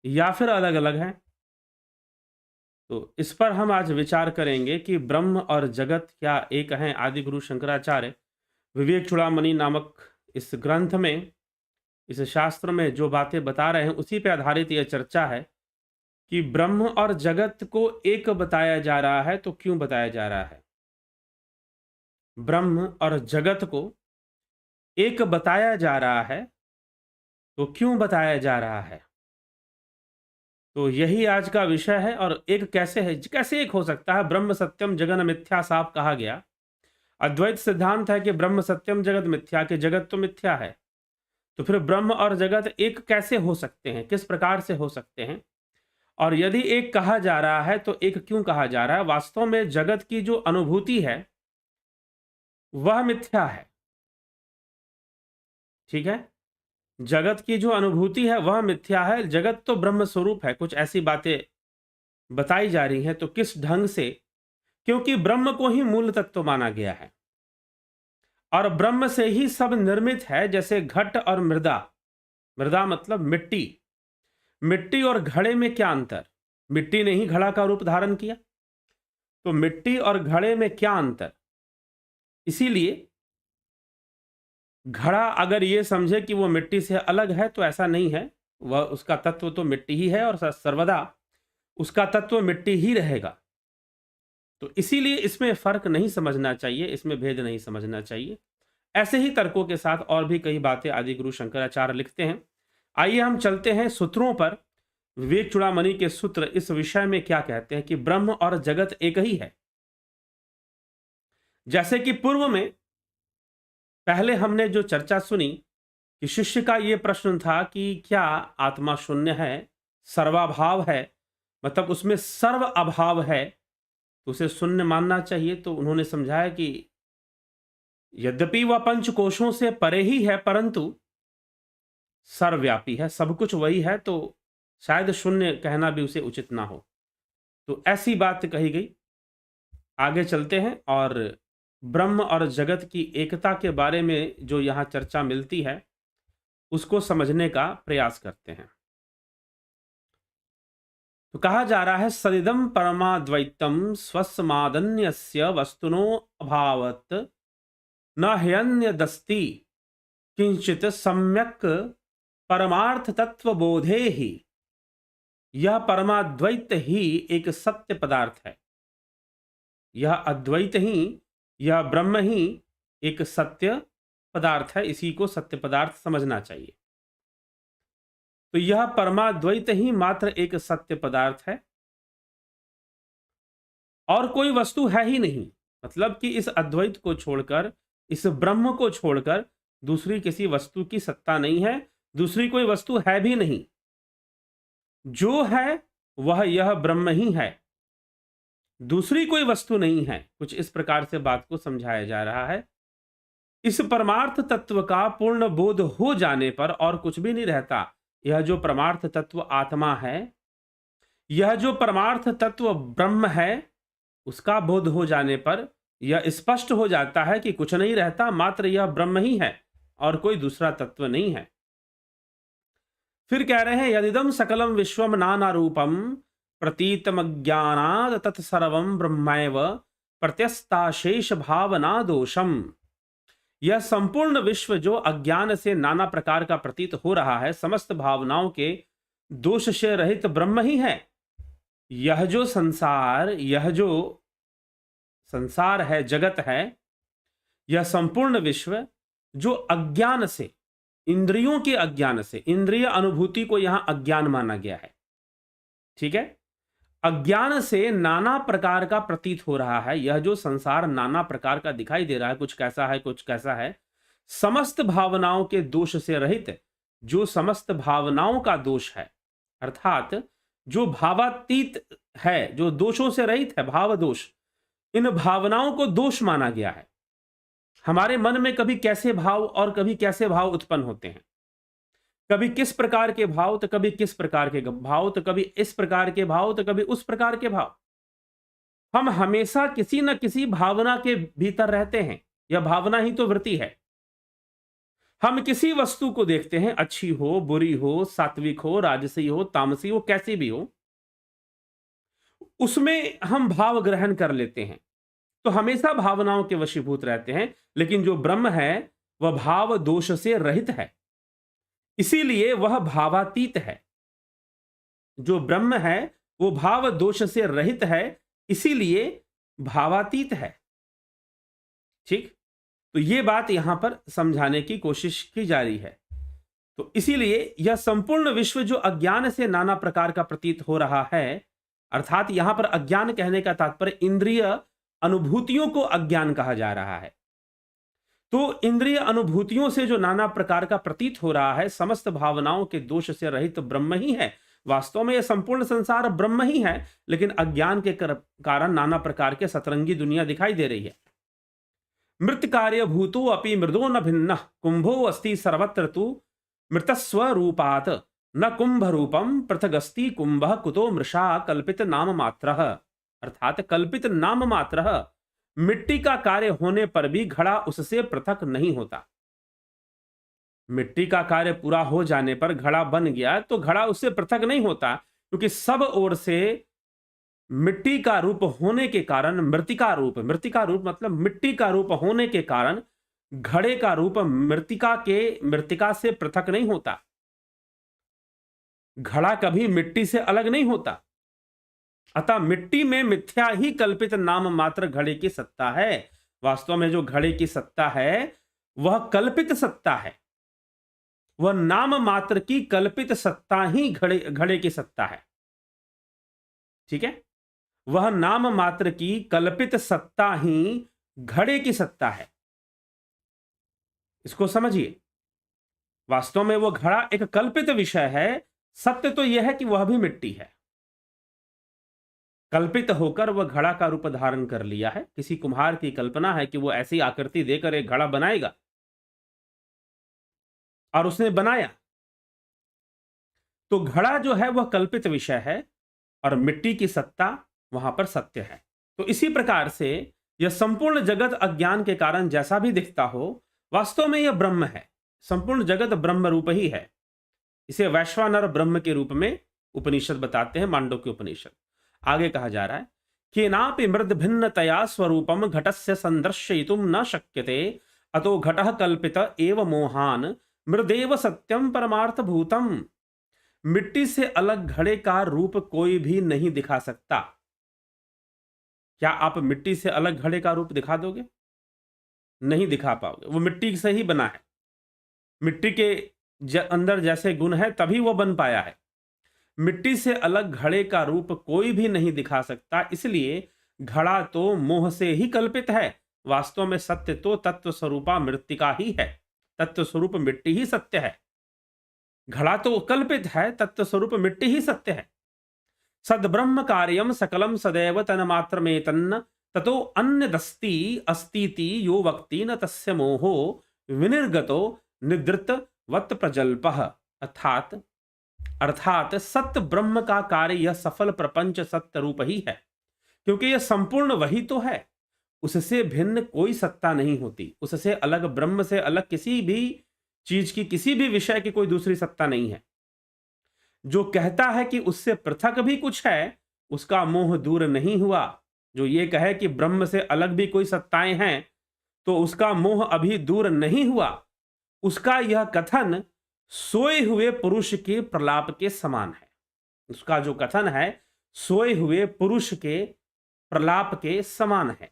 या फिर अलग अलग हैं? तो इस पर हम आज विचार करेंगे कि ब्रह्म और जगत क्या एक हैं। आदि गुरु शंकराचार्य विवेक चूड़ामणि नामक इस ग्रंथ में, इस शास्त्र में जो बातें बता रहे हैं उसी पे आधारित यह चर्चा है कि ब्रह्म और जगत को एक बताया जा रहा है। तो क्यों बताया जा रहा है? ब्रह्म और जगत को एक बताया जा रहा है तो क्यों बताया जा रहा है? तो यही आज का विषय है। और एक कैसे है, कैसे एक हो सकता है? ब्रह्म सत्यम जगन मिथ्या साफ कहा गया। अद्वैत सिद्धांत है कि ब्रह्म सत्यम जगत मिथ्या, के जगत तो मिथ्या है। तो फिर ब्रह्म और जगत एक कैसे हो सकते हैं? किस प्रकार से हो सकते हैं? और यदि एक कहा जा रहा है तो एक क्यों कहा जा रहा है? वास्तव में जगत की जो अनुभूति है वह मिथ्या है। ठीक है, जगत की जो अनुभूति है वह मिथ्या है। जगत तो ब्रह्म स्वरूप है। कुछ ऐसी बातें बताई जा रही हैं, तो किस ढंग से? क्योंकि ब्रह्म को ही मूल तत्व माना गया है और ब्रह्म से ही सब निर्मित है। जैसे घट और मृदा, मृदा मतलब मिट्टी, मिट्टी और घड़े में क्या अंतर? मिट्टी ने ही घड़ा का रूप धारण किया, तो मिट्टी और घड़े में क्या अंतर? इसीलिए घड़ा अगर ये समझे कि वो मिट्टी से अलग है तो ऐसा नहीं है। वह, उसका तत्व तो मिट्टी ही है और सर्वदा उसका तत्व मिट्टी ही रहेगा। तो इसीलिए इसमें फर्क नहीं समझना चाहिए, इसमें भेद नहीं समझना चाहिए। ऐसे ही तर्कों के साथ और भी कई बातें आदि गुरु शंकराचार्य लिखते हैं। आइए हम चलते हैं सूत्रों पर। विवेक चूड़ामणि के सूत्र इस विषय में क्या कहते हैं कि ब्रह्म और जगत एक ही है। जैसे कि पूर्व में पहले हमने जो चर्चा सुनी कि शिष्य का यह प्रश्न था कि क्या आत्मा शून्य है, सर्वाभाव है, मतलब उसमें सर्व अभाव है, तो उसे शून्य मानना चाहिए। तो उन्होंने समझाया कि यद्यपि वह पंच कोशों से परे ही है परंतु सर्वव्यापी है, सब कुछ वही है, तो शायद शून्य कहना भी उसे उचित ना हो। तो ऐसी बात कही गई। आगे चलते हैं और ब्रह्म और जगत की एकता के बारे में जो यहां चर्चा मिलती है उसको समझने का प्रयास करते हैं। तो कहा जा रहा है सदिदम परमाद्वैतम स्वस्मादन्यस्य वस्तुनो अभावत न ह्यन्यदस्ति किंचित सम्यक परमार्थ तत्व बोधे ही। यह परमाद्वैत ही एक सत्य पदार्थ है। यह अद्वैत ही, यह ब्रह्म ही एक सत्य पदार्थ है। इसी को सत्य पदार्थ समझना चाहिए। तो यह परमाद्वैत ही मात्र एक सत्य पदार्थ है और कोई वस्तु है ही नहीं। मतलब कि इस अद्वैत को छोड़कर, इस ब्रह्म को छोड़कर दूसरी किसी वस्तु की सत्ता नहीं है, दूसरी कोई वस्तु है भी नहीं। जो है वह यह ब्रह्म ही है, दूसरी कोई वस्तु नहीं है। कुछ इस प्रकार से बात को समझाया जा रहा है। इस परमार्थ तत्व का पूर्ण बोध हो जाने पर और कुछ भी नहीं रहता। यह जो परमार्थ तत्व आत्मा है, यह जो परमार्थ तत्व ब्रह्म है, उसका बोध हो जाने पर यह स्पष्ट हो जाता है कि कुछ नहीं रहता, मात्र यह ब्रह्म ही है और कोई दूसरा तत्व नहीं है। फिर कह रहे हैं यदिदम सकलम विश्वम नाना रूपम प्रतीतम ज्ञानाद तत्सर्वम ब्रह्मैव प्रत्यस्ताशेष भावना दोषम। यह संपूर्ण विश्व जो अज्ञान से नाना प्रकार का प्रतीत हो रहा है, समस्त भावनाओं के दोष से रहित ब्रह्म ही है। यह जो संसार है, जगत है, यह संपूर्ण विश्व जो अज्ञान से, इंद्रियों के अज्ञान से, इंद्रिय अनुभूति को यहां अज्ञान माना गया है। ठीक है, अज्ञान से नाना प्रकार का प्रतीत हो रहा है। यह जो संसार नाना प्रकार का दिखाई दे रहा है, कुछ कैसा है कुछ कैसा है, समस्त भावनाओं के दोष से रहित, जो समस्त भावनाओं का दोष है, अर्थात जो भावातीत है, जो दोषों से रहित है, भाव दोष, इन भावनाओं को दोष माना गया है। हमारे मन में कभी कैसे भाव और कभी कैसे भाव उत्पन्न होते हैं, कभी किस प्रकार के भाव तो कभी किस प्रकार के भाव, तो कभी इस प्रकार के भाव तो कभी उस प्रकार के भाव। हम हमेशा किसी न किसी भावना के भीतर रहते हैं। यह भावना ही तो वृत्ति है। हम किसी वस्तु को देखते हैं, अच्छी हो, बुरी हो, सात्विक हो, राजसी हो, तामसी हो, कैसी भी हो, उसमें हम भाव ग्रहण कर लेते हैं, तो हमेशा भावनाओं के वशीभूत रहते हैं। लेकिन जो ब्रह्म है वह भाव दोष से रहित है, इसीलिए वह भावातीत है। जो ब्रह्म है वो भाव दोष से रहित है, इसीलिए भावातीत है। ठीक, तो ये बात यहां पर समझाने की कोशिश की जा रही है। तो इसीलिए यह संपूर्ण विश्व जो अज्ञान से नाना प्रकार का प्रतीत हो रहा है, अर्थात यहां पर अज्ञान कहने का तात्पर्य इंद्रिय अनुभूतियों को अज्ञान कहा जा रहा है। तो इंद्रिय अनुभूतियों से जो नाना प्रकार का प्रतीत हो रहा है, समस्त भावनाओं के दोष से रहित ब्रह्म ही है। वास्तव में यह संपूर्ण संसार ब्रह्म ही है, लेकिन अज्ञान के कारण नाना प्रकार के सतरंगी दुनिया दिखाई दे रही है। मृत कार्य भूतो अपि मृदो न भिन्न कुंभो अस्ति सर्वत्र तु मृतस्वरूपात् न कुंभ रूपम पृथगस्ति कुंभ कुतो मृषा कल्पित नाम मात्रः। अर्थात कल्पित नाम मात्रः, मिट्टी का कार्य होने पर भी घड़ा उससे पृथक नहीं होता। मिट्टी का कार्य पूरा हो जाने पर घड़ा बन गया तो घड़ा उससे पृथक नहीं होता, क्योंकि सब ओर से मिट्टी का रूप होने के कारण मृतिका रूप, मृतिका रूप मतलब मिट्टी का रूप होने के कारण घड़े का रूप मृतिका से पृथक नहीं होता। घड़ा कभी मिट्टी से अलग नहीं होता। अतः मिट्टी में मिथ्या ही कल्पित नाम मात्र घड़े की सत्ता है। वास्तव में जो घड़े की सत्ता है वह कल्पित सत्ता है, वह नाम मात्र की कल्पित सत्ता ही घड़े की सत्ता है। ठीक है, वह नाम मात्र की कल्पित सत्ता ही घड़े की सत्ता है। इसको समझिए, वास्तव में वो घड़ा एक कल्पित विषय है। सत्य तो यह है कि वह भी मिट्टी है, कल्पित होकर वह घड़ा का रूप धारण कर लिया है। किसी कुम्हार की कल्पना है कि वो ऐसी आकृति देकर एक घड़ा बनाएगा, और उसने बनाया, तो घड़ा जो है वह कल्पित विषय है और मिट्टी की सत्ता वहां पर सत्य है। तो इसी प्रकार से यह संपूर्ण जगत अज्ञान के कारण जैसा भी दिखता हो, वास्तव में यह ब्रह्म है। संपूर्ण जगत ब्रह्म रूप ही है। इसे वैश्वानर ब्रह्म के रूप में उपनिषद बताते हैं, मांडव्य उपनिषद। आगे कहा जा रहा है, केनापि मृद भिन्नतया स्वरूपम घटस्य संदर्शयितुम न शक्यते अतो घटः कल्पित एव मोहान मृदेव सत्यम परमार्थ भूतम। मिट्टी से अलग घड़े का रूप कोई भी नहीं दिखा सकता। क्या आप मिट्टी से अलग घड़े का रूप दिखा दोगे? नहीं दिखा पाओगे। वो मिट्टी से ही बना है, मिट्टी के अंदर जैसे गुण है तभी वो बन पाया है। मिट्टी से अलग घड़े का रूप कोई भी नहीं दिखा सकता, इसलिए घड़ा तो मोह से ही कल्पित है। वास्तव में सत्य तो तत्व स्वरूपा मृत्तिका ही है। तत्व स्वरूप मिट्टी ही सत्य है। घड़ा तो कल्पित है, तत्व स्वरूप मिट्टी ही सत्य है। सद ब्रह्म कार्यम सकलम सदैव तन्मात्र में तन्न ततो अन्य दस्ती अस्तीति यो वक्ति न तस्य मोहो विनिर्गतो निद्रित वत प्रजल्पः। अर्थात सत्य ब्रह्म का कार्य यह सफल प्रपंच सत्य रूप ही है, क्योंकि यह संपूर्ण वही तो है। उससे भिन्न कोई सत्ता नहीं होती। उससे अलग, ब्रह्म से अलग किसी भी चीज की, किसी भी विषय की कोई दूसरी सत्ता नहीं है। जो कहता है कि उससे पृथक भी कुछ है, उसका मोह दूर नहीं हुआ। जो ये कहे कि ब्रह्म से अलग भी कोई सत्ताएं हैं, तो उसका मोह अभी दूर नहीं हुआ। उसका यह कथन सोए हुए पुरुष के प्रलाप के समान है। उसका जो कथन है सोए हुए पुरुष के प्रलाप के समान है,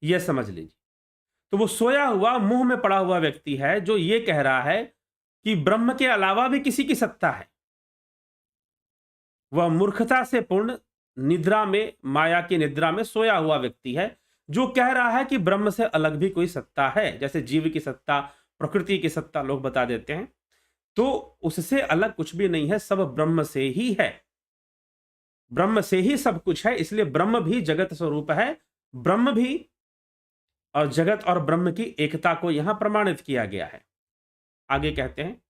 यह समझ लीजिए। तो वो सोया हुआ, मुंह में पड़ा हुआ व्यक्ति है जो ये कह रहा है कि ब्रह्म के अलावा भी किसी की सत्ता है। वह मूर्खता से पूर्ण निद्रा में, माया की निद्रा में सोया हुआ व्यक्ति है, जो कह रहा है कि ब्रह्म से अलग भी कोई सत्ता है। जैसे जीव की सत्ता, प्रकृति की सत्ता लोग बता देते हैं, तो उससे अलग कुछ भी नहीं है, सब ब्रह्म से ही है। ब्रह्म से ही सब कुछ है, इसलिए ब्रह्म भी जगत स्वरूप है। ब्रह्म भी और जगत और ब्रह्म की एकता को यहां प्रमाणित किया गया है। आगे कहते हैं,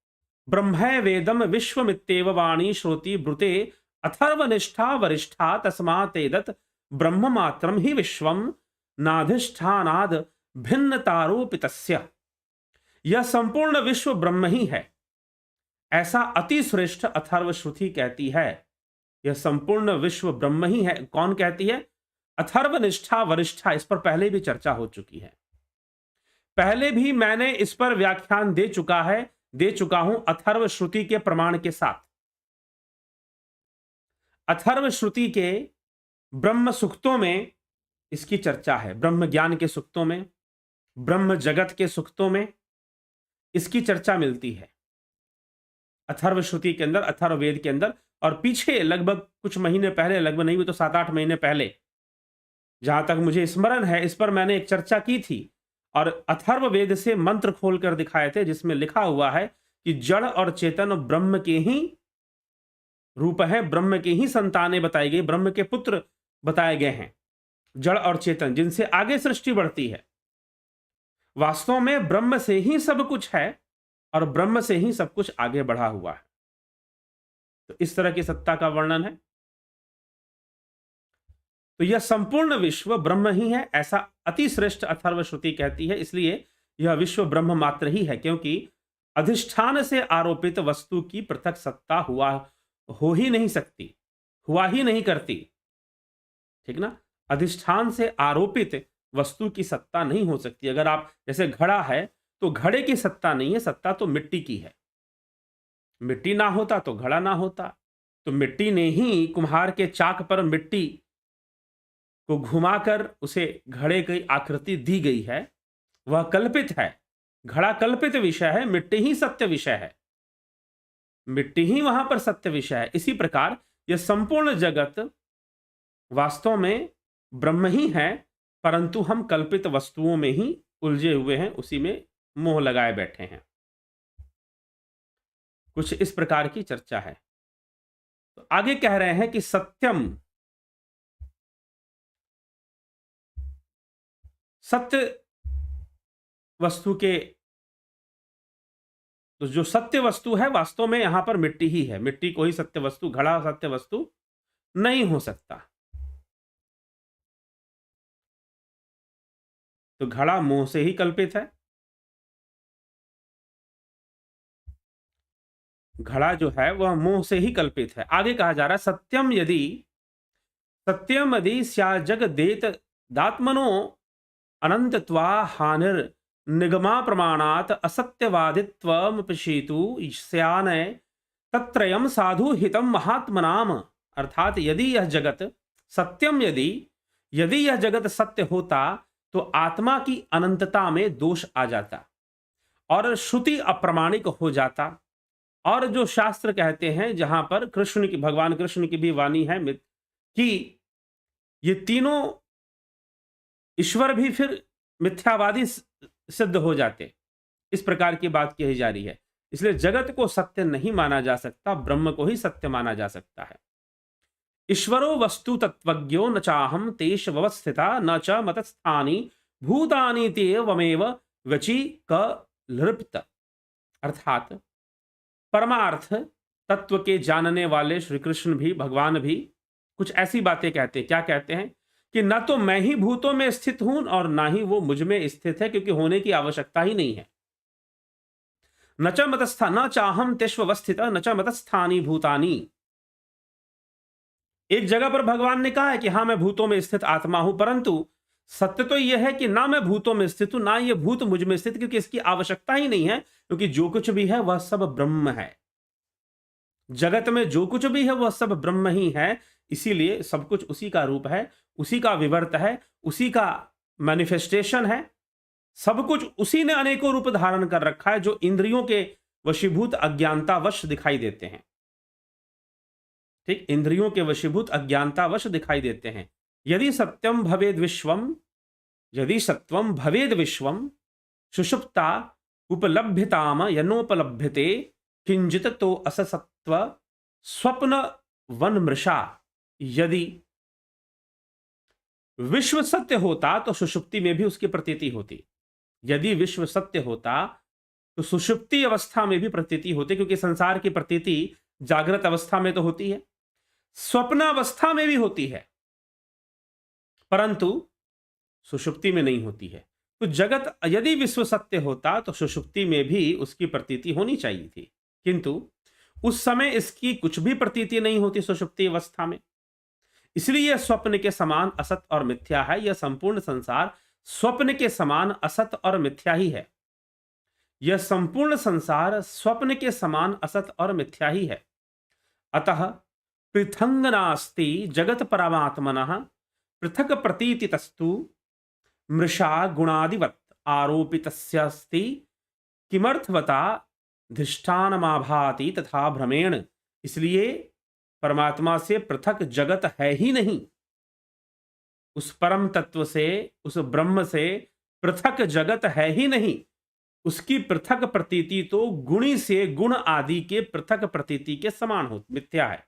ब्रह्मै वेदम विश्वमित्येव वाणी श्रुति ब्रुते अथर्वनिष्ठा वरिष्ठा तस्मातेदत् ब्रह्म मात्रम ही विश्वम नाधिष्ठानाद भिन्नतारोपितस्य। यह संपूर्ण विश्व ब्रह्म ही है, ऐसा अति श्रेष्ठ अथर्व श्रुति कहती है। यह संपूर्ण विश्व ब्रह्म ही है, कौन कहती है? अथर्वनिष्ठा वरिष्ठा। इस पर पहले भी चर्चा हो चुकी है, पहले भी मैंने इस पर व्याख्यान दे चुका हूं अथर्व श्रुति के प्रमाण के साथ। अथर्व श्रुति के ब्रह्म सूक्तों में इसकी चर्चा है, ब्रह्म ज्ञान के सूक्तों में, ब्रह्म जगत के सूक्तों में इसकी चर्चा मिलती है, अथर्व श्रुति के अंदर, अथर्ववेद के अंदर। और पीछे लगभग कुछ महीने पहले, लगभग नहीं भी तो 7-8 महीने पहले, जहां तक मुझे स्मरण है, इस पर मैंने एक चर्चा की थी और अथर्ववेद से मंत्र खोलकर दिखाए थे, जिसमें लिखा हुआ है कि जड़ और चेतन ब्रह्म के ही रूप है, ब्रह्म के ही संतानें बताई गई, ब्रह्म के पुत्र बताए गए हैं, जड़ और चेतन, जिनसे आगे सृष्टि बढ़ती है। वास्तव में ब्रह्म से ही सब कुछ है और ब्रह्म से ही सब कुछ आगे बढ़ा हुआ है। तो इस तरह की सत्ता का वर्णन है। तो यह संपूर्ण विश्व ब्रह्म ही है, ऐसा अति श्रेष्ठ अथर्व श्रुति कहती है। इसलिए यह विश्व ब्रह्म मात्र ही है, क्योंकि अधिष्ठान से आरोपित वस्तु की पृथक सत्ता हो ही नहीं सकती, हुआ ही नहीं करती, ठीक ना। अधिष्ठान से आरोपित वस्तु की सत्ता नहीं हो सकती। अगर आप, जैसे घड़ा है तो घड़े की सत्ता नहीं है, सत्ता तो मिट्टी की है। मिट्टी ना होता तो घड़ा ना होता। तो मिट्टी ने ही, कुम्हार के चाक पर मिट्टी को घुमाकर उसे घड़े की आकृति दी गई है, वह कल्पित है। घड़ा कल्पित विषय है, मिट्टी ही सत्य विषय है, मिट्टी ही वहां पर सत्य विषय है। इसी प्रकार यह संपूर्ण जगत वास्तव में ब्रह्म ही है, परंतु हम कल्पित वस्तुओं में ही उलझे हुए हैं, उसी में मोह लगाए बैठे हैं। कुछ इस प्रकार की चर्चा है। तो आगे कह रहे हैं कि सत्यम, सत्य वस्तु के, तो जो सत्य वस्तु है वास्तव में यहां पर मिट्टी ही है। मिट्टी को ही सत्य वस्तु, घड़ा सत्य वस्तु नहीं हो सकता। तो घड़ा मोह से ही कल्पित है। घड़ा जो है वह मोह से ही कल्पित है। आगे कहा जा रहा है सत्यम यदि स्याजग देत दात्मनो अनंतत्वा हानिर निगमा प्रमाणात असत्यवादित्वम पिशीतु स्यानय तत्रयम साधु हितम महात्मनाम। अर्थात यदि यह जगत सत्यम, यदि यह जगत सत्य होता तो आत्मा की अनंतता में दोष आ जाता और श्रुति अप्रामाणिक हो जाता। और जो शास्त्र कहते हैं, जहां पर कृष्ण की, भगवान कृष्ण की भी वाणी है कि ये तीनों ईश्वर भी फिर मिथ्यावादी सिद्ध हो जाते, इस प्रकार की बात कही जा रही है। इसलिए जगत को सत्य नहीं माना जा सकता, ब्रह्म को ही सत्य माना जा सकता है। ईश्वरो वस्तु तत्वज्ञो न चाहम तेष व्यवस्थिता न च मतस्थानी भूतानि तेवमेव वची कल्पित। अर्थात परमार्थ तत्व के जानने वाले श्री कृष्ण भी, भगवान भी कुछ ऐसी बातें कहते हैं। क्या कहते हैं? कि न तो मैं ही भूतों में स्थित हूं और ना ही वो मुझ में स्थित है, क्योंकि होने की आवश्यकता ही नहीं है। न च मतस्था न चाहम तेष्वस्थित न च मतस्थानी भूतानी। एक जगह पर भगवान ने कहा है कि हाँ, मैं भूतों में स्थित आत्मा हूं, परंतु सत्य तो यह है कि ना मैं भूतों में स्थित हूं, ना ये भूत मुझ में स्थित, क्योंकि इसकी आवश्यकता ही नहीं है, क्योंकि जो कुछ भी है वह सब ब्रह्म है। जगत में जो कुछ भी है वह सब ब्रह्म ही है। इसीलिए सब कुछ उसी का रूप है, उसी का विवर्त है, उसी का मैनिफेस्टेशन है। सब कुछ उसी ने अनेकों रूप धारण कर रखा है, जो इंद्रियों के वशीभूत अज्ञानतावश दिखाई देते हैं। ठीक, इंद्रियों के वशीभूत अज्ञानतावश दिखाई देते हैं। यदि सत्यम भवेद विश्वम, यदि सत्वम भवेद विश्वम सुषुप्ता उपलभ्यताम यनोपलभ्यते किंचित तो अससत्व स्वप्न वन मृषा। यदि विश्व सत्य होता तो सुषुप्ति में भी उसकी प्रतीति होती। यदि विश्व सत्य होता तो सुषुप्ति अवस्था में भी प्रतीति होती, क्योंकि संसार की प्रतीति जागृत अवस्था में तो होती है, स्वप्न अवस्था में भी होती है, परंतु सुषुप्ति में नहीं होती है। तो जगत यदि विश्व सत्य होता तो सुषुप्ति में भी उसकी प्रतीति होनी चाहिए थी, किंतु उस समय इसकी कुछ भी प्रतीति नहीं होती सुषुप्ति अवस्था में। इसलिए यह स्वप्न के समान असत और मिथ्या है। यह संपूर्ण संसार स्वप्न के समान असत और मिथ्या ही है। यह संपूर्ण संसार स्वप्न के समान असत और मिथ्या ही है। अतः पृथंग नास्ति जगत परमात्मनः पृथक प्रतीतितस्तु मृषा गुणादिवत् आरोपितस्यास्ति किमर्थवता धिष्ठानमाभाति तथा भ्रमेण। इसलिए परमात्मा से पृथक जगत है ही नहीं। उस परम तत्व से, उस ब्रह्म से पृथक जगत है ही नहीं। उसकी पृथक प्रतीति तो गुणी से गुण आदि के पृथक प्रतीति के समान हो, मिथ्या है।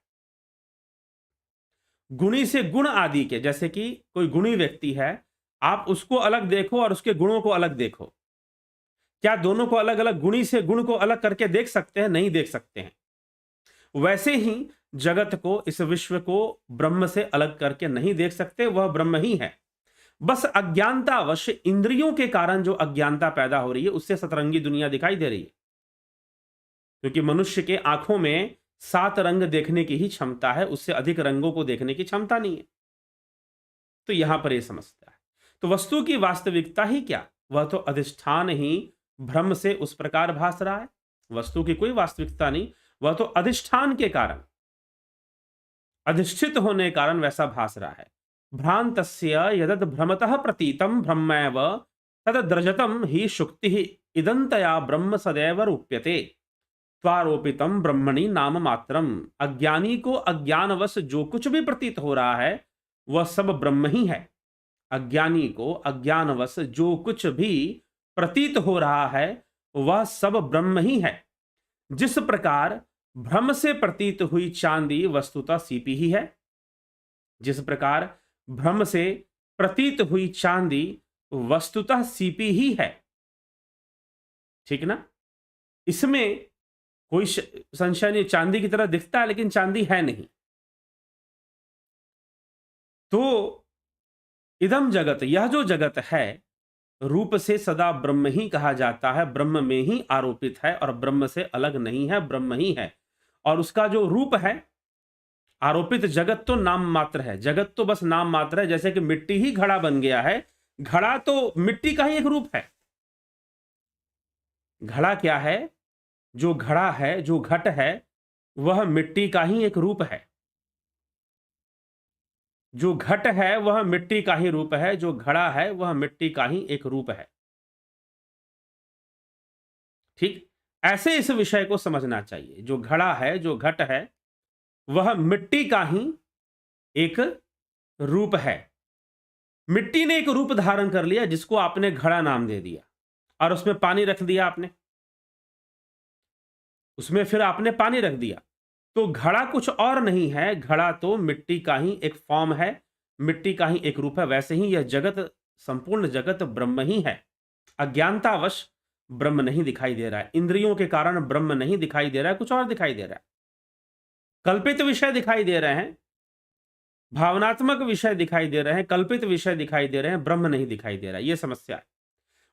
गुणी से गुण आदि के, जैसे कि कोई गुणी व्यक्ति है, आप उसको अलग देखो और उसके गुणों को अलग देखो। क्या दोनों को अलग अलग, गुणी से गुण को अलग करके देख सकते हैं? नहीं देख सकते हैं। वैसे ही जगत को, इस विश्व को ब्रह्म से अलग करके नहीं देख सकते। वह ब्रह्म ही है। बस अज्ञानतावश इंद्रियों के कारण जो अज्ञानता पैदा हो रही है, उससे सतरंगी दुनिया दिखाई दे रही है। क्योंकि मनुष्य के आंखों में 7 रंग देखने की ही क्षमता है, उससे अधिक रंगों को देखने की क्षमता नहीं है। तो यहां पर यह समझता है। तो वस्तु की वास्तविकता ही क्या? वह तो अधिष्ठान ही भ्रम से उस प्रकार भास रहा है। वस्तु की कोई वास्तविकता नहीं, वह तो अधिष्ठान के कारण, अधिष्ठित होने के कारण वैसा भास रहा है। भ्रांतस्य यदद भ्रमतः प्रतीतम ब्रह्मैव तदद्रजतम ही शुक्ति इदंतया ब्रह्म सदैव रूप्यते त्वारोपितम ब्रह्मणि नाम मात्रम। अज्ञानी को अज्ञानवश जो कुछ भी प्रतीत हो रहा है वह सब ब्रह्म ही है। अज्ञानी को अज्ञानवश जो कुछ भी प्रतीत हो रहा है वह सब ब्रह्म ही है। जिस प्रकार भ्रम से प्रतीत हुई चांदी वस्तुतः सीपी ही है, जिस प्रकार भ्रम से प्रतीत हुई चांदी वस्तुतः सीपी ही है। ठीक ना? इसमें कोई संशय नहीं। चांदी की तरह दिखता है लेकिन चांदी है नहीं। तो इदम जगत, यह जो जगत है, रूप से सदा ब्रह्म ही कहा जाता है, ब्रह्म में ही आरोपित है और ब्रह्म से अलग नहीं है, ब्रह्म ही है। और उसका जो रूप है, आरोपित जगत तो नाम मात्र है। जगत तो बस नाम मात्र है। जैसे कि मिट्टी ही घड़ा बन गया है, घड़ा तो मिट्टी का ही एक रूप है। घड़ा क्या है? जो घड़ा है, जो घट है, वह मिट्टी का ही एक रूप है। जो घट है वह मिट्टी का ही रूप है, जो घड़ा है वह मिट्टी का ही एक रूप है। ठीक, ऐसे इस विषय को समझना चाहिए। जो घड़ा है, जो घट है, वह मिट्टी का ही एक रूप है। मिट्टी ने एक रूप धारण कर लिया जिसको आपने घड़ा नाम दे दिया और उसमें पानी रख दिया आपने, उसमें फिर आपने पानी रख दिया। तो घड़ा कुछ और नहीं है, घड़ा तो मिट्टी का ही एक फॉर्म है, मिट्टी का ही एक रूप है। वैसे ही यह जगत, संपूर्ण जगत ब्रह्म ही है। अज्ञानतावश ब्रह्म नहीं दिखाई दे रहा है, इंद्रियों के कारण ब्रह्म नहीं दिखाई दे रहा है, कुछ और दिखाई दे रहा है। कल्पित विषय दिखाई दे रहे हैं, भावनात्मक विषय दिखाई दे रहे हैं, कल्पित विषय दिखाई दे रहे हैं, ब्रह्म नहीं दिखाई दे रहा है। यह समस्या है।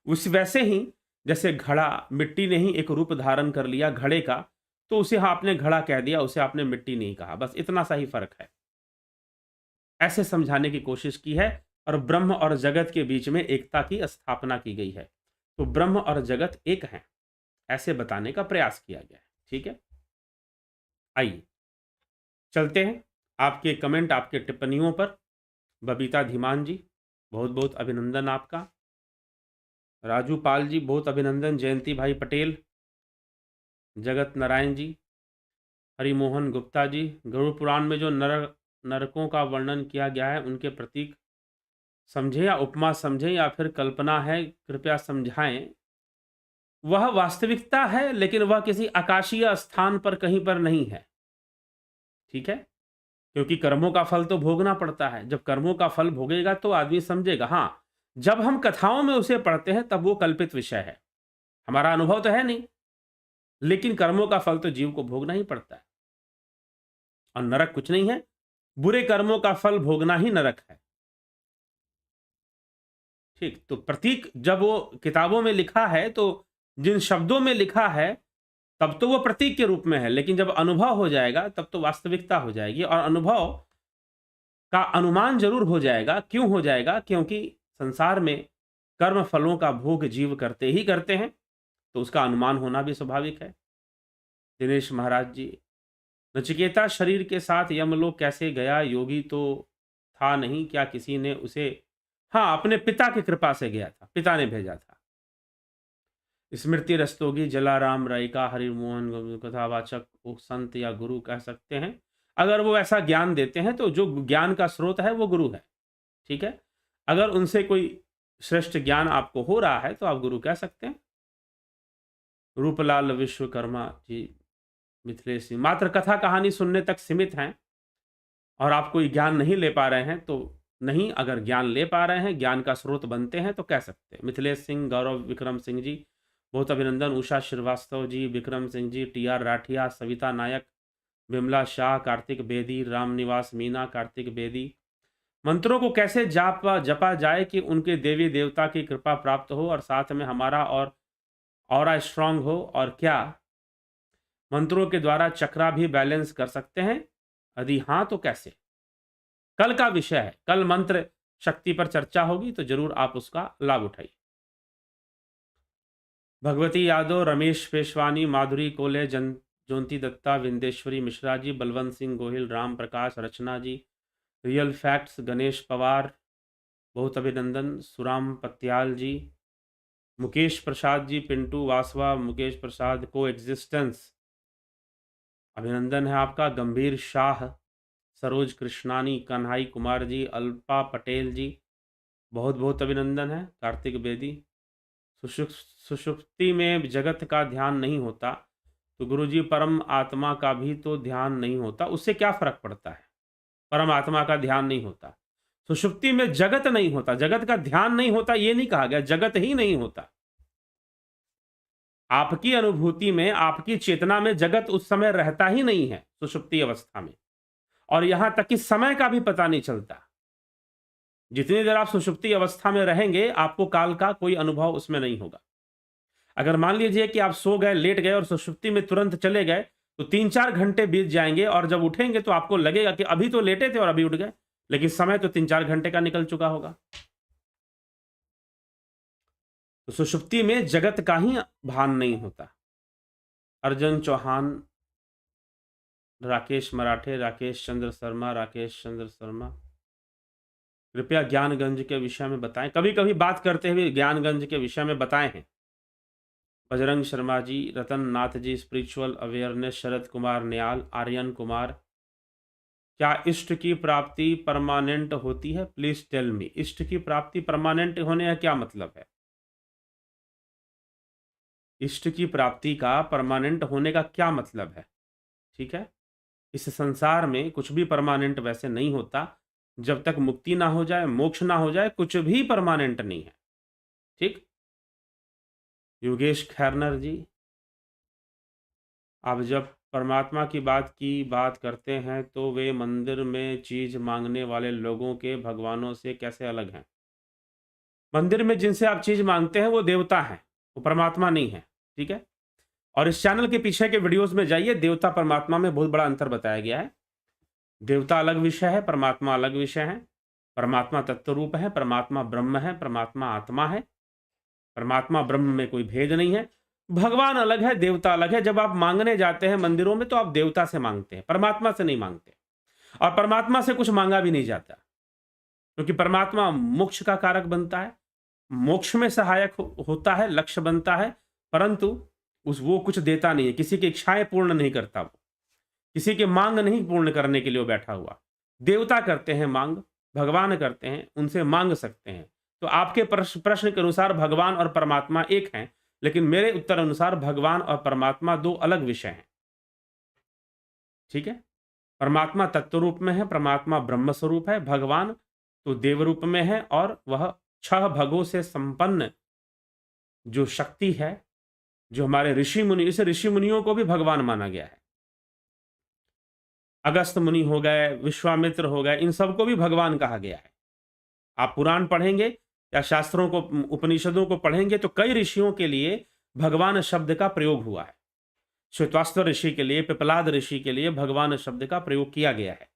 उस वैसे ही जैसे घड़ा, मिट्टी ने ही एक रूप धारण कर लिया घड़े का, तो उसे आपने घड़ा कह दिया, उसे आपने मिट्टी नहीं कहा। बस इतना सा ही फर्क है। ऐसे समझाने की कोशिश की है और ब्रह्म और जगत के बीच में एकता की स्थापना की गई है। तो ब्रह्म और जगत एक हैं, ऐसे बताने का प्रयास किया गया है। ठीक है, आइए चलते हैं आपके कमेंट, आपके टिप्पणियों पर। बबीता धीमान जी, बहुत बहुत अभिनंदन आपका। राजू पाल जी, बहुत अभिनंदन। जयंती भाई पटेल, जगत नारायण जी, हरिमोहन गुप्ता जी, गरुड़ पुराण में जो नरकों का वर्णन किया गया है उनके प्रतीक समझे या उपमा समझें या फिर कल्पना है, कृपया समझाएं। वह वास्तविकता है लेकिन वह किसी आकाशीय स्थान पर कहीं पर नहीं है। ठीक है, क्योंकि कर्मों का फल तो भोगना पड़ता है। जब कर्मों का फल भोगेगा तो आदमी समझेगा। हाँ, जब हम कथाओं में उसे पढ़ते हैं तब वो कल्पित विषय है, हमारा अनुभव तो है नहीं, लेकिन कर्मों का फल तो जीव को भोगना ही पड़ता है। और नरक कुछ नहीं है, बुरे कर्मों का फल भोगना ही नरक है। ठीक, तो प्रतीक जब वो किताबों में लिखा है तो जिन शब्दों में लिखा है तब तो वो प्रतीक के रूप में है, लेकिन जब अनुभव हो जाएगा तब तो वास्तविकता हो जाएगी, और अनुभव का अनुमान ज़रूर हो जाएगा। क्यों हो जाएगा? क्योंकि संसार में कर्म फलों का भोग जीव करते ही करते हैं, तो उसका अनुमान होना भी स्वाभाविक है। दिनेश महाराज जी, नचिकेता शरीर के साथ यमलोक कैसे गया? योगी तो था नहीं, क्या किसी ने उसे? हाँ, अपने पिता की कृपा से गया था, पिता ने भेजा था। स्मृति रस्तोगी जलाराम राय का हरिमोहन कथावाचक वो संत या गुरु कह सकते हैं। अगर वो ऐसा ज्ञान देते हैं तो जो ज्ञान का स्रोत है वो गुरु है, ठीक है। अगर उनसे कोई श्रेष्ठ ज्ञान आपको हो रहा है तो आप गुरु कह सकते हैं। रूपलाल विश्वकर्मा जी, मिथिलेश सिंह, मात्र कथा कहानी सुनने तक सीमित हैं और आप कोई ज्ञान नहीं ले पा रहे हैं तो नहीं, अगर ज्ञान ले पा रहे हैं, ज्ञान का स्रोत बनते हैं तो कह सकते हैं। मिथिलेश सिंह, गौरव विक्रम सिंह जी, बहुत अभिनंदन। उषा श्रीवास्तव जी, विक्रम सिंह जी, टी.आर. राठिया, सविता नायक, विमला शाह, कार्तिक बेदी, रामनिवास मीना, कार्तिक बेदी। मंत्रों को कैसे जपा जाए कि उनके देवी देवता की कृपा प्राप्त हो और साथ में हमारा और ऑरा स्ट्रांग हो? और क्या मंत्रों के द्वारा चक्रा भी बैलेंस कर सकते हैं? यदि हाँ तो कैसे? कल का विषय है, कल मंत्र शक्ति पर चर्चा होगी तो जरूर आप उसका लाभ उठाइए। भगवती यादव, रमेश पेशवानी, माधुरी कोले, जोंती दत्ता, विंदेश्वरी मिश्रा जी, बलवंत सिंह गोहिल, राम प्रकाश, रचना जी, रियल फैक्ट्स, गणेश पवार, बहुत अभिनंदन। सुराम पत्याल जी, मुकेश प्रसाद जी, पिंटू वासवा, मुकेश प्रसाद, को एग्जिस्टेंस, अभिनंदन है आपका। गंभीर शाह, सरोज कृष्णानी, कन्हाई कुमार जी, अल्पा पटेल जी, बहुत बहुत अभिनंदन है। कार्तिक बेदी, सुषुप्ति में जगत का ध्यान नहीं होता तो गुरुजी परम आत्मा का भी तो ध्यान नहीं होता, उससे क्या फर्क पड़ता है? परम आत्मा का ध्यान नहीं होता, सुषुप्ति में जगत नहीं होता, जगत का ध्यान नहीं होता, ये नहीं कहा गया, जगत ही नहीं होता। आपकी अनुभूति में, आपकी चेतना में जगत उस समय रहता ही नहीं है सुषुप्ति अवस्था में, और यहां तक कि समय का भी पता नहीं चलता। जितनी देर आप सुषुप्ति अवस्था में रहेंगे आपको काल का कोई अनुभव उसमें नहीं होगा। अगर मान लीजिए कि आप सो गए, लेट गए और सुषुप्ति में तुरंत चले गए तो 3-4 घंटे बीत जाएंगे और जब उठेंगे तो आपको लगेगा कि अभी तो लेटे थे और अभी उठ गए, लेकिन समय तो 3-4 घंटे का निकल चुका होगा। तो सुषुप्ति में जगत का ही भान नहीं होता। अर्जुन चौहान, राकेश मराठे, राकेश चंद्र शर्मा, कृपया ज्ञानगंज के विषय में बताएं। कभी कभी बात करते हुए ज्ञानगंज के विषय में बताए हैं। बजरंग शर्मा जी, रतन नाथ जी, स्पिरिचुअल अवेयरनेस, शरद कुमार न्याल, आर्यन कुमार, क्या इष्ट की प्राप्ति परमानेंट होती है? प्लीज टेल मी, इष्ट की प्राप्ति परमानेंट होने का क्या मतलब है? इष्ट की प्राप्ति का परमानेंट होने का क्या मतलब है? ठीक है, इस संसार में कुछ भी परमानेंट वैसे नहीं होता, जब तक मुक्ति ना हो जाए, मोक्ष ना हो जाए, कुछ भी परमानेंट नहीं है। ठीक। योगेश खैरनर जी, आप जब परमात्मा की बात करते हैं तो वे मंदिर में चीज मांगने वाले लोगों के भगवानों से कैसे अलग हैं? मंदिर में जिनसे आप चीज मांगते हैं वो देवता हैं, वो परमात्मा नहीं है। ठीक है, और इस चैनल के पीछे के वीडियोस में जाइए, देवता परमात्मा में बहुत बड़ा अंतर बताया गया है। देवता अलग विषय है, परमात्मा अलग विषय है। परमात्मा तत्व रूप है, परमात्मा ब्रह्म है, परमात्मा आत्मा है। परमात्मा ब्रह्म में कोई भेद नहीं है। भगवान अलग है, देवता अलग है। जब आप मांगने जाते हैं मंदिरों में तो आप देवता से मांगते हैं, परमात्मा से नहीं मांगते, और परमात्मा से कुछ मांगा भी नहीं जाता, क्योंकि परमात्मा मोक्ष का कारक बनता है, मोक्ष में सहायक होता है, लक्ष्य बनता है, परंतु वो कुछ देता नहीं है, किसी की इच्छाएं पूर्ण नहीं करता, वो किसी की मांग नहीं पूर्ण करने के लिए वो बैठा हुआ। देवता करते हैं मांग, भगवान करते हैं, उनसे मांग सकते हैं। तो आपके प्रश्न के अनुसार भगवान और परमात्मा एक हैं, लेकिन मेरे उत्तर अनुसार भगवान और परमात्मा दो अलग विषय हैं। ठीक है, परमात्मा तत्व रूप में है, परमात्मा ब्रह्म स्वरूप है, भगवान तो देव रूप में है, और वह 6 भगों से संपन्न जो शक्ति है, जो हमारे ऋषि मुनि, इस ऋषि मुनियों को भी भगवान माना गया है। अगस्त मुनि हो गए, विश्वामित्र हो गए, इन सबको भी भगवान कहा गया है। आप पुराण पढ़ेंगे या शास्त्रों को, उपनिषदों को पढ़ेंगे तो कई ऋषियों के लिए भगवान शब्द का प्रयोग हुआ है। श्वेताश्व ऋषि के लिए, पिपलाद ऋषि के लिए भगवान शब्द का प्रयोग किया गया है।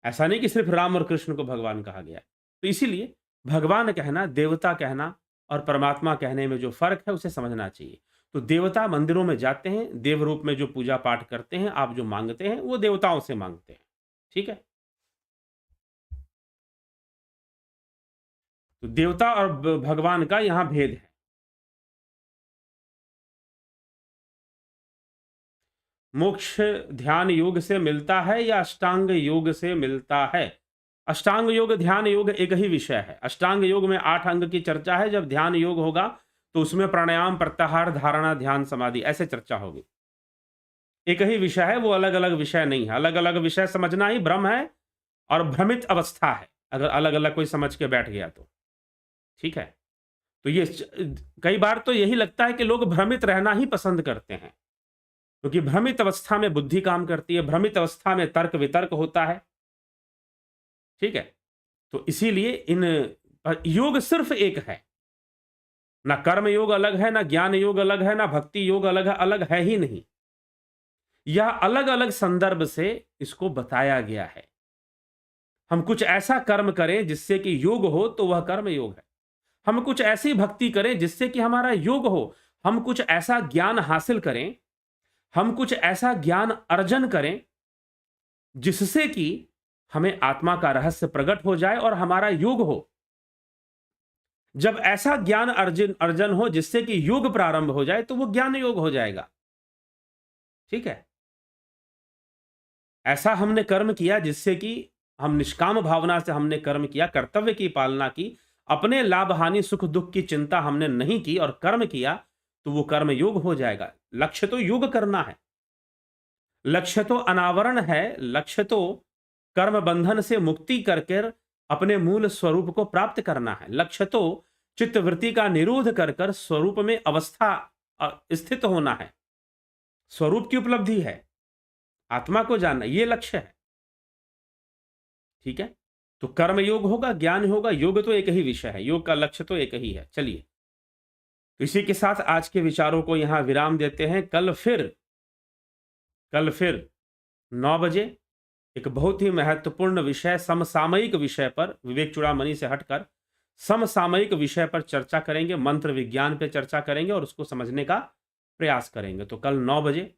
ऐसा नहीं कि सिर्फ राम और कृष्ण को भगवान कहा गया है। तो इसीलिए भगवान कहना, देवता कहना और परमात्मा कहने में जो फर्क है उसे समझना चाहिए। तो देवता मंदिरों में जाते हैं, देव रूप में जो पूजा पाठ करते हैं, आप जो मांगते हैं वो देवताओं से मांगते हैं। ठीक है? तो देवता और भगवान का यहां भेद है। मोक्ष ध्यान योग से मिलता है या अष्टांग योग से मिलता है? अष्टांग योग, ध्यान योग एक ही विषय है। अष्टांग योग में 8 अंग की चर्चा है। जब ध्यान योग होगा तो उसमें प्राणायाम, प्रत्याहार, धारणा, ध्यान, समाधि ऐसे चर्चा होगी। एक ही विषय है, वो अलग अलग विषय नहीं है। अलग अलग विषय समझना ही भ्रम है और भ्रमित अवस्था है, अगर अलग अलग कोई समझ के बैठ गया तो। ठीक है? तो ये कई बार तो यही लगता है कि लोग भ्रमित रहना ही पसंद करते हैं, क्योंकि भ्रमित अवस्था में बुद्धि काम करती है, भ्रमित अवस्था में तर्क वितर्क होता है। ठीक है? तो इसीलिए इन योग सिर्फ एक है। ना कर्म योग अलग है, ना ज्ञान योग अलग है, ना भक्ति योग अलग है ही नहीं। यह अलग अलग संदर्भ से इसको बताया गया है। हम कुछ ऐसा कर्म करें जिससे कि योग हो तो वह कर्म योग है। हम कुछ ऐसी भक्ति करें जिससे कि हमारा योग हो। हम कुछ ऐसा ज्ञान हासिल करें, हम कुछ ऐसा ज्ञान अर्जन करें जिससे कि हमें आत्मा का रहस्य प्रकट हो जाए और हमारा योग हो। जब ऐसा ज्ञान अर्जन हो जिससे कि योग प्रारंभ हो जाए तो वो ज्ञान योग हो जाएगा। ठीक है? ऐसा हमने कर्म किया जिससे कि हम निष्काम भावना से हमने कर्म किया, कर्तव्य की पालना की, अपने लाभ हानि सुख दुख की चिंता हमने नहीं की और कर्म किया, तो वो कर्म योग हो जाएगा। लक्ष्य तो योग करना है, लक्ष्य तो अनावरण है, लक्ष्य तो कर्म बंधन से मुक्ति करके अपने मूल स्वरूप को प्राप्त करना है। लक्ष्य तो चित्त वृत्ति का निरोध कर स्वरूप में अवस्था स्थित होना है। स्वरूप की उपलब्धि है, आत्मा को जानना, ये लक्ष्य है। ठीक है? तो कर्म योग होगा, ज्ञान होगा, योग तो एक ही विषय है, योग का लक्ष्य तो एक ही है। चलिए, तो इसी के साथ आज के विचारों को यहां विराम देते हैं। कल फिर 9 बजे एक बहुत ही महत्वपूर्ण विषय, समसामयिक विषय पर, विवेक चूड़ामणि से हटकर समसामयिक विषय पर चर्चा करेंगे। मंत्र विज्ञान पे चर्चा करेंगे और उसको समझने का प्रयास करेंगे। तो कल 9 बजे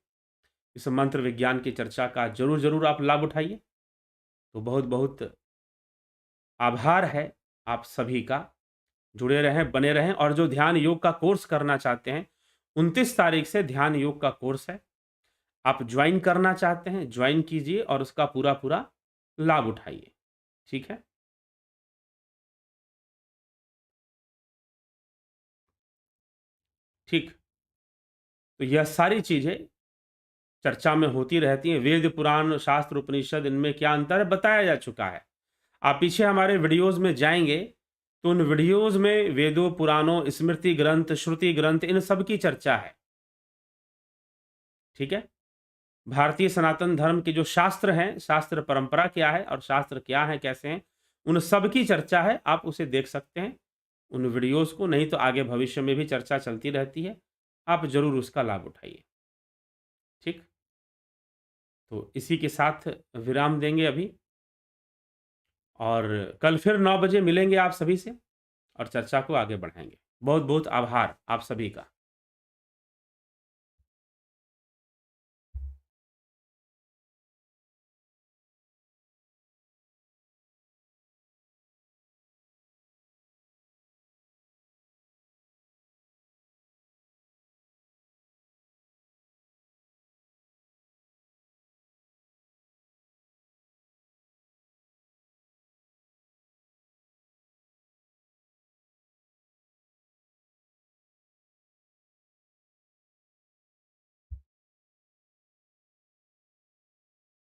इस मंत्र विज्ञान की चर्चा का जरूर जरूर आप लाभ उठाइए। तो बहुत बहुत आभार है आप सभी का। जुड़े रहें, बने रहें। और जो ध्यान योग का कोर्स करना चाहते हैं, 29 तारीख से ध्यान योग का कोर्स है। आप ज्वाइन करना चाहते हैं, ज्वाइन कीजिए और उसका पूरा पूरा लाभ उठाइए। ठीक है? ठीक। तो यह सारी चीजें चर्चा में होती रहती हैं। वेद, पुराण, शास्त्र, उपनिषद, इनमें क्या अंतर है बताया जा चुका है। आप पीछे हमारे वीडियोस में जाएंगे तो उन वीडियोस में वेदों, पुराणों, स्मृति ग्रंथ, श्रुति ग्रंथ, इन सब की चर्चा है। ठीक है? भारतीय सनातन धर्म के जो शास्त्र हैं, शास्त्र परंपरा क्या है और शास्त्र क्या है, कैसे हैं, उन सब की चर्चा है। आप उसे देख सकते हैं, उन वीडियोस को। नहीं तो आगे भविष्य में भी चर्चा चलती रहती है, आप जरूर उसका लाभ उठाइए। ठीक? तो इसी के साथ विराम देंगे अभी, और कल फिर 9 बजे मिलेंगे आप सभी से और चर्चा को आगे बढ़ाएंगे। बहुत बहुत आभार आप सभी का।